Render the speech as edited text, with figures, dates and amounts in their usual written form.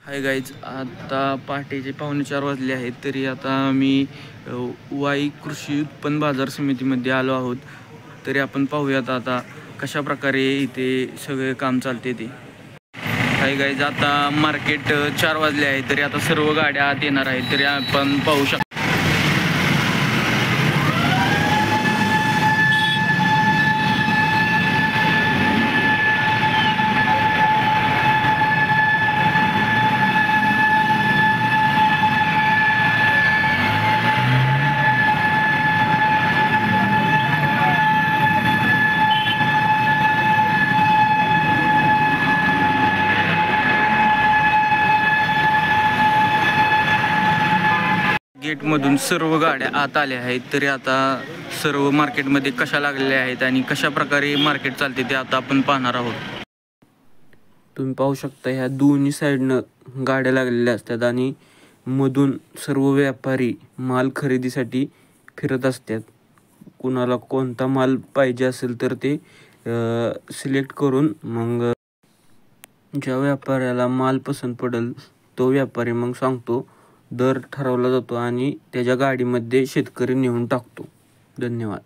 Hi guys, आता पहाटेचे 3:45 वाजले आहेत. तरी आता मी वाई कृषी उत्पन्न बाजार समितीमध्ये आलो आहोत. तरी आपण पाहूयात आता कशा प्रकारे इथे सगळे काम चालते ते. हाय गाईज, आता मार्केट 4 वाजले आहे. तरी आता सर्व गाड्या आत येणार आहेत. तरी आपण पाहू शकतो. गेटमधून सर्व गाड्या आत आल्या आहेत. तरी आता सर्व मार्केटमध्ये कशा लागलेल्या आहेत आणि कशा प्रकारे मार्केट चालते ते आता आपण पाहणार आहोत. तुम्ही पाहू शकता ह्या दोन्ही साईडनं गाड्या लागलेल्या असतात आणि मधून सर्व व्यापारी माल खरेदीसाठी फिरत असतात. कुणाला कोणता माल पाहिजे असेल तर ते सिलेक्ट करून मग ज्या व्यापाऱ्याला माल पसंत पडेल तो व्यापारी मग सांगतो, दर ठरवला जातो आणि त्याच्या गाडीमध्ये शेतकरी नेऊन टाकतो. धन्यवाद.